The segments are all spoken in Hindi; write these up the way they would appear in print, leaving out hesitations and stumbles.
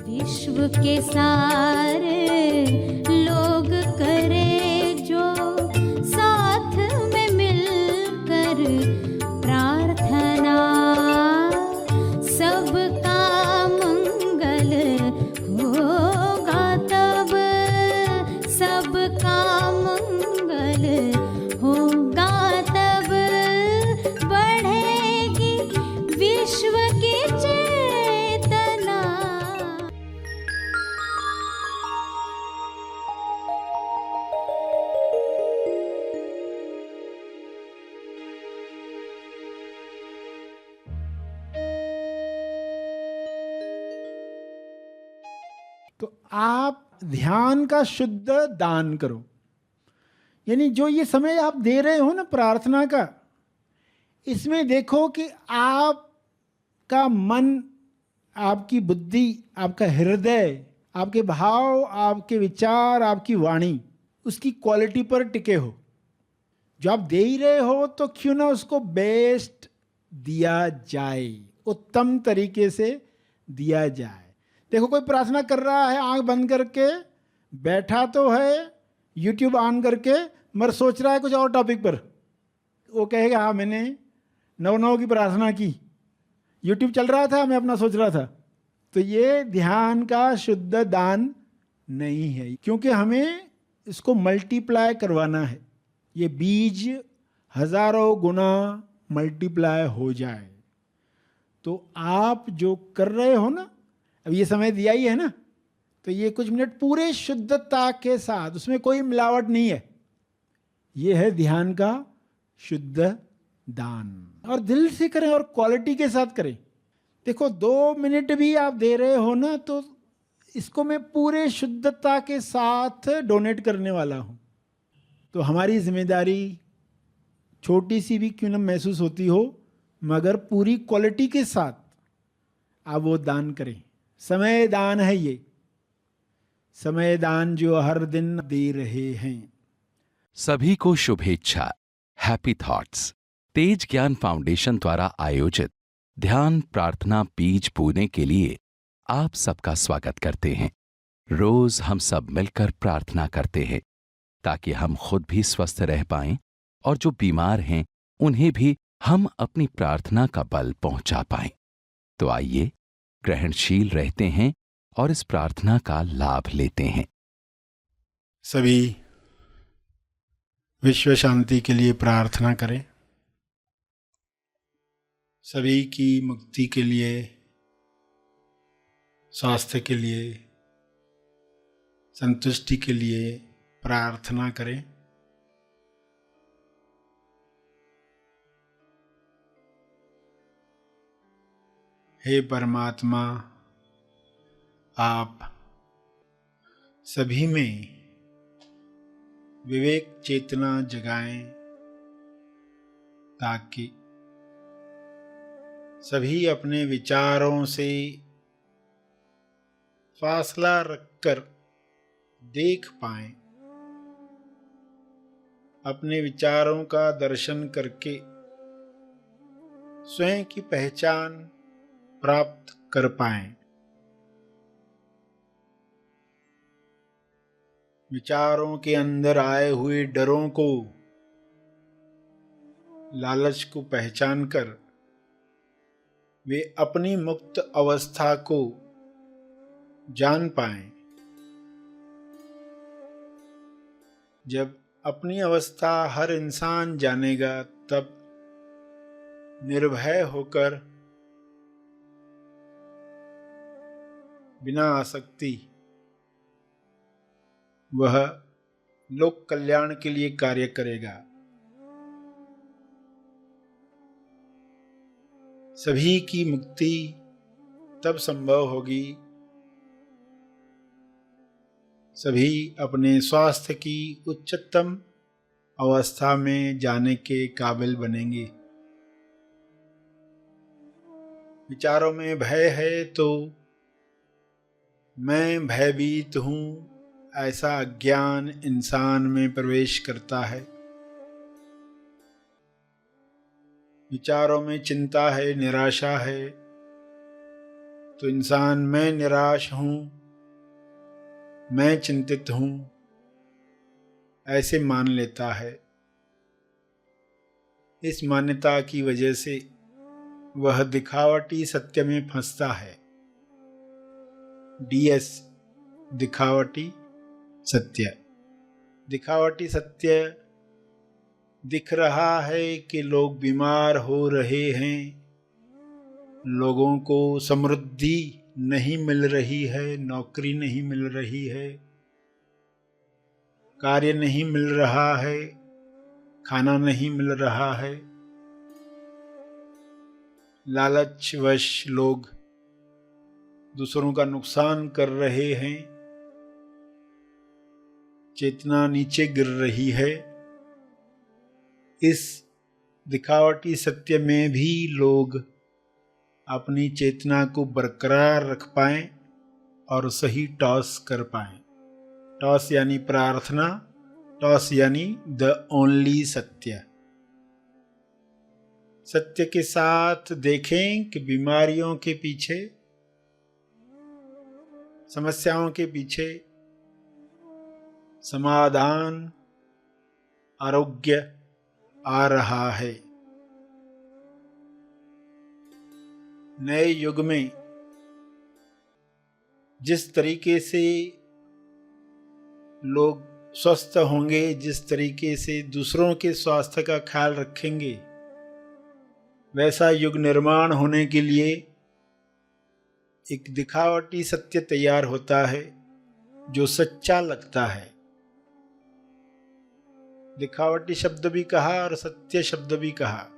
विश्व के सारे लोग करे जो साथ में मिलकर प्रार्थना, सबका मंगल होगा तब, सबका मंगल होगा तब, बढ़ेगी विश्व की चेतना। तो आप ध्यान का शुद्ध दान करो, यानी जो ये समय आप दे रहे हो ना प्रार्थना का, इसमें देखो कि आपका मन, आपकी बुद्धि, आपका हृदय, आपके भाव, आपके विचार, आपकी वाणी, उसकी क्वालिटी पर टिके हो। जो आप दे ही रहे हो तो क्यों ना उसको बेस्ट दिया जाए, उत्तम तरीके से दिया जाए। देखो कोई प्रार्थना कर रहा है आंख बंद करके, बैठा तो है यूट्यूब ऑन करके, मगर सोच रहा है कुछ और टॉपिक पर। वो कहेगा हाँ मैंने 9 की प्रार्थना की, यूट्यूब चल रहा था, मैं अपना सोच रहा था। तो ये ध्यान का शुद्ध दान नहीं है, क्योंकि हमें इसको मल्टीप्लाई करवाना है, ये बीज हजारों गुना मल्टीप्लाई हो जाए। तो आप जो कर रहे हो ना, अब ये समय दिया ही है ना, तो ये कुछ मिनट पूरे शुद्धता के साथ, उसमें कोई मिलावट नहीं है, ये है ध्यान का शुद्ध दान। और दिल से करें और क्वालिटी के साथ करें। देखो 2 मिनट भी आप दे रहे हो ना, तो इसको मैं पूरे शुद्धता के साथ डोनेट करने वाला हूं। तो हमारी जिम्मेदारी छोटी सी भी क्यों न महसूस होती हो, मगर पूरी क्वालिटी के साथ आप वो दान करें। समय दान है ये, समय दान जो हर दिन दे रहे हैं। सभी को शुभेच्छा। हैप्पी थॉट्स तेज ज्ञान फाउंडेशन द्वारा आयोजित ध्यान प्रार्थना बीज बोने के लिए आप सबका स्वागत करते हैं। रोज हम सब मिलकर प्रार्थना करते हैं ताकि हम खुद भी स्वस्थ रह पाएं और जो बीमार हैं उन्हें भी हम अपनी प्रार्थना का बल पहुंचा पाएं। तो आइए ग्रहणशील रहते हैं और इस प्रार्थना का लाभ लेते हैं। सभी विश्व शांति के लिए प्रार्थना करें, सभी की मुक्ति के लिए, स्वास्थ्य के लिए, संतुष्टि के लिए प्रार्थना करें। हे परमात्मा, आप सभी में विवेक चेतना जगाएं ताकि सभी अपने विचारों से फासला रखकर देख पाएं, अपने विचारों का दर्शन करके स्वयं की पहचान प्राप्त कर पाएं। विचारों के अंदर आए हुए डरों को, लालच को पहचान कर वे अपनी मुक्त अवस्था को जान पाएं। जब अपनी अवस्था हर इंसान जानेगा, तब निर्भय होकर बिना आसक्ति वह लोक कल्याण के लिए कार्य करेगा। सभी की मुक्ति तब संभव होगी, सभी अपने स्वास्थ्य की उच्चतम अवस्था में जाने के काबिल बनेंगे। विचारों में भय है तो मैं भयभीत हूं, ऐसा अज्ञान इंसान में प्रवेश करता है। विचारों में चिंता है, निराशा है, तो इंसान मैं निराश हूं, मैं चिंतित हूं, ऐसे मान लेता है। इस मान्यता की वजह से वह दिखावटी सत्य में फंसता है। DS दिखावटी सत्य। दिखावटी सत्य दिख रहा है कि लोग बीमार हो रहे हैं, लोगों को समृद्धि नहीं मिल रही है, नौकरी नहीं मिल रही है, कार्य नहीं मिल रहा है, खाना नहीं मिल रहा है। लालचवश लोग दूसरों का नुकसान कर रहे हैं, चेतना नीचे गिर रही है। इस दिखावटी सत्य में भी लोग अपनी चेतना को बरकरार रख पाएं और सही टॉस कर पाएं। टॉस यानी प्रार्थना, टॉस यानी द ओनली सत्य। सत्य के साथ देखें कि बीमारियों के पीछे, समस्याओं के पीछे समाधान, आरोग्य आ रहा है। नए युग में जिस तरीके से लोग स्वस्थ होंगे, जिस तरीके से दूसरों के स्वास्थ्य का ख्याल रखेंगे, वैसा युग निर्माण होने के लिए एक दिखावटी सत्य तैयार होता है जो सच्चा लगता है। दिखावटी शब्द भी कहा और सत्य शब्द भी कहा।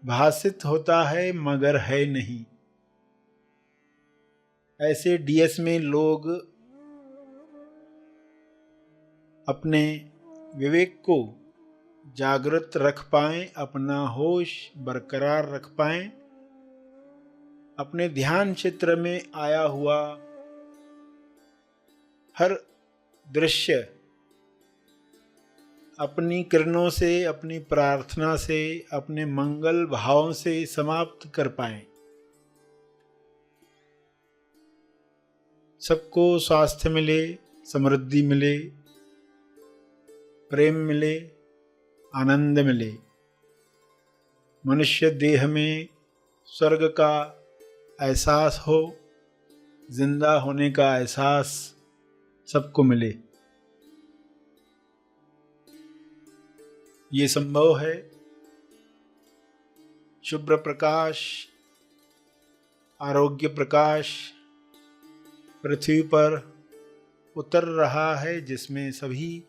भासित होता है मगर है नहीं। ऐसे DS में लोग अपने विवेक को जागृत रख पाएं, अपना होश बरकरार रख पाएं, अपने ध्यान क्षेत्र में आया हुआ हर दृश्य अपनी किरणों से, अपनी प्रार्थना से, अपने मंगल भावों से समाप्त कर पाएं। सबको स्वास्थ्य मिले, समृद्धि मिले, प्रेम मिले, आनंद मिले। मनुष्य देह में स्वर्ग का एहसास हो, जिंदा होने का एहसास सबको मिले। ये संभव है। शुभ्र प्रकाश, आरोग्य प्रकाश पृथ्वी पर उतर रहा है, जिसमें सभी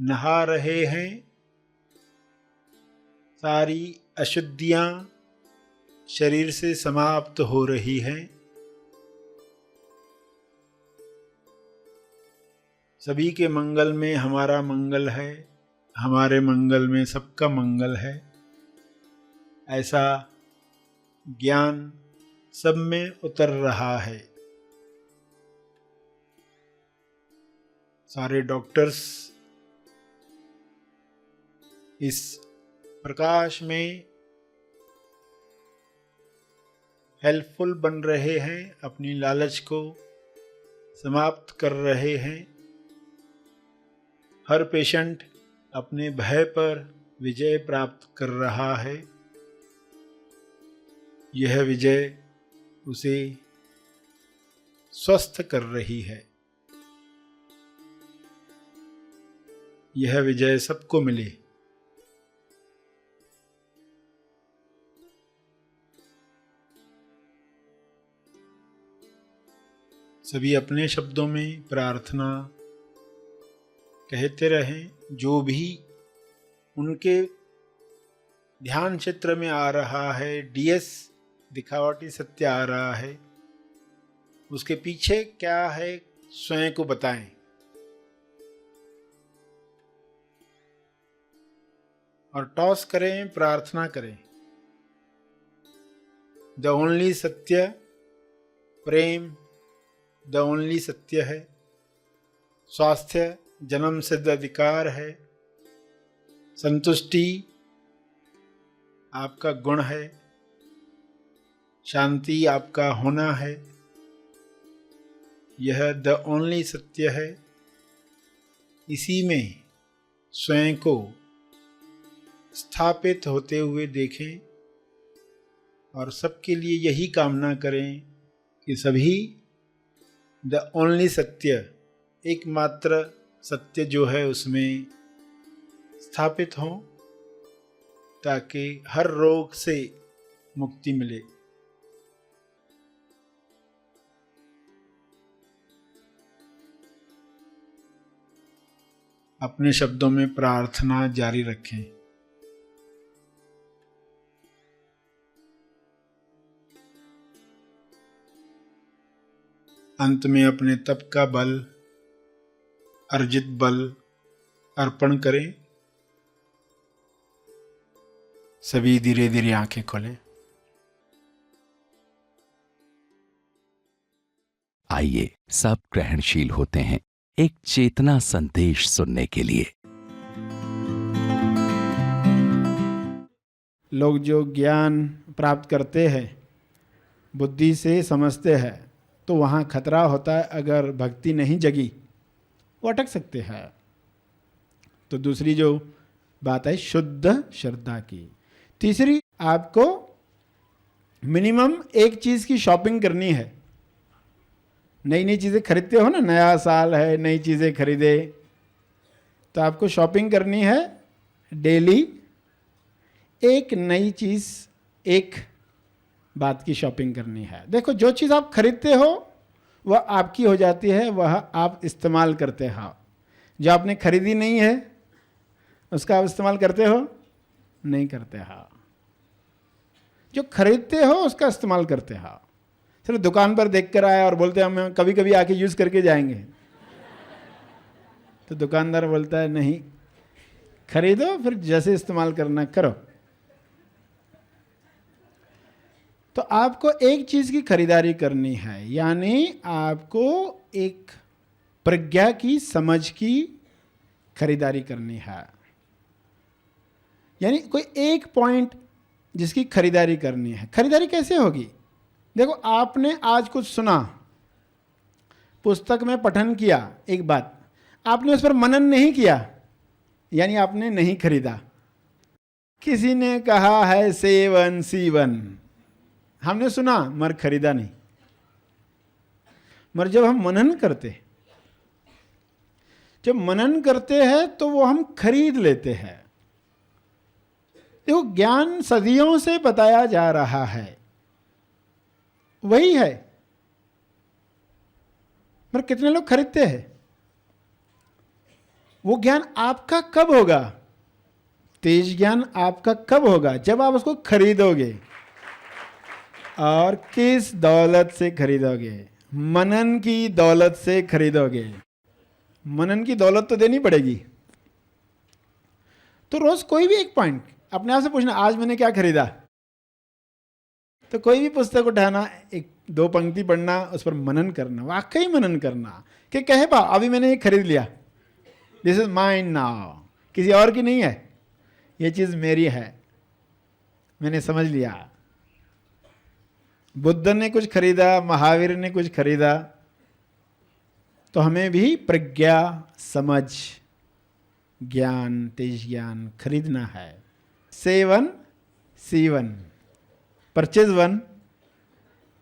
नहा रहे हैं। सारी अशुद्धियां शरीर से समाप्त हो रही हैं। सभी के मंगल में हमारा मंगल है, हमारे मंगल में सबका मंगल है, ऐसा ज्ञान सब में उतर रहा है। सारे डॉक्टर्स इस प्रकाश में हेल्पफुल बन रहे हैं, अपनी लालच को समाप्त कर रहे हैं। हर पेशेंट अपने भय पर विजय प्राप्त कर रहा है। यह विजय उसे स्वस्थ कर रही है। यह विजय सबको मिले। सभी अपने शब्दों में प्रार्थना कहते रहें। जो भी उनके ध्यान क्षेत्र में आ रहा है, DS दिखावटी सत्य आ रहा है, उसके पीछे क्या है स्वयं को बताएं। और टॉस करें, प्रार्थना करें। द ओनली सत्य प्रेम, द ओनली सत्य है। स्वास्थ्य जन्म सिद्ध अधिकार है। संतुष्टि आपका गुण है। शांति आपका होना है, यह द ओनली सत्य है। इसी में स्वयं को स्थापित होते हुए देखें और सबके लिए यही कामना करें कि सभी द ओनली सत्य, एकमात्र सत्य जो है उसमें स्थापित हों, ताकि हर रोग से मुक्ति मिले। अपने शब्दों में प्रार्थना जारी रखें। अंत में अपने तप का बल, अर्जित बल अर्पण करें। सभी धीरे धीरे आंखें खोलें। आइए सब ग्रहणशील होते हैं एक चेतना संदेश सुनने के लिए। लोग जो ज्ञान प्राप्त करते हैं, बुद्धि से समझते हैं, तो वहाँ खतरा होता है। अगर भक्ति नहीं जगी वो अटक सकते हैं। तो दूसरी जो बात है शुद्ध श्रद्धा की। तीसरी, आपको मिनिमम एक चीज़ की शॉपिंग करनी है। नई नई चीज़ें खरीदते हो ना, नया साल है, नई चीज़ें खरीदे, तो आपको शॉपिंग करनी है डेली। एक नई चीज़, एक बात की शॉपिंग करनी है। देखो, जो चीज़ आप खरीदते हो वह आपकी हो जाती है, वह आप इस्तेमाल करते हो। जो आपने खरीदी नहीं है उसका आप इस्तेमाल करते हो? नहीं करते हो। जो खरीदते हो उसका इस्तेमाल करते हो। सिर्फ दुकान पर देख कर आया और बोलते हैं हम कभी कभी आके यूज़ करके जाएंगे, तो दुकानदार बोलता है नहीं, खरीदो फिर जैसे इस्तेमाल करना करो। तो आपको एक चीज़ की खरीदारी करनी है, यानी आपको एक प्रज्ञा की, समझ की खरीदारी करनी है। यानी कोई एक पॉइंट जिसकी खरीदारी करनी है। खरीदारी कैसे होगी? देखो, आपने आज कुछ सुना, पुस्तक में पठन किया, एक बात, आपने उस पर मनन नहीं किया, यानी आपने नहीं खरीदा। किसी ने कहा है सेवन सीवन, हमने सुना मगर खरीदा नहीं। मगर जब हम मनन करते हैं तो वो हम खरीद लेते हैं। देखो, ज्ञान सदियों से बताया जा रहा है, वही है, पर कितने लोग खरीदते हैं? वो ज्ञान आपका कब होगा? तेज ज्ञान आपका कब होगा? जब आप उसको खरीदोगे। और किस दौलत से खरीदोगे? मनन की दौलत से खरीदोगे। मनन की दौलत तो देनी पड़ेगी। तो रोज कोई भी एक पॉइंट अपने आप से पूछना, आज मैंने क्या खरीदा? तो कोई भी पुस्तक उठाना, एक दो पंक्ति पढ़ना, उस पर मनन करना, वाकई मनन करना कि कहे बा अभी मैंने ये खरीद लिया, दिस इज माइन नाउ, किसी और की नहीं है, ये चीज़ मेरी है, मैंने समझ लिया। बुद्ध ने कुछ खरीदा, महावीर ने कुछ खरीदा, तो हमें भी प्रज्ञा, समझ, ज्ञान, तेज ज्ञान खरीदना है। सेवन सीवन, परचेज वन,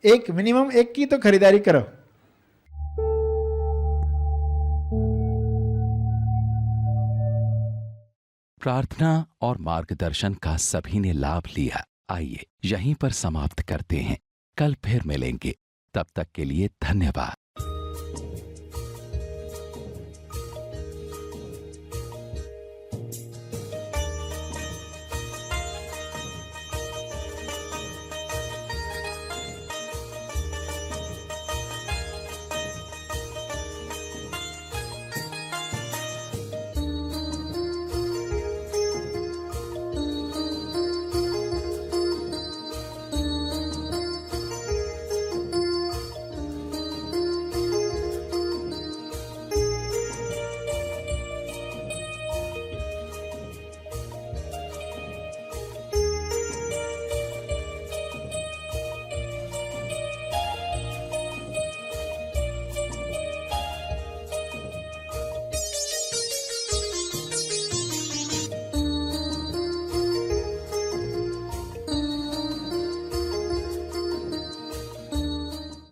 एक मिनिमम एक की तो खरीदारी करो। प्रार्थना और मार्गदर्शन का सभी ने लाभ लिया। आइए यहीं पर समाप्त करते हैं, कल फिर मिलेंगे। तब तक के लिए धन्यवाद।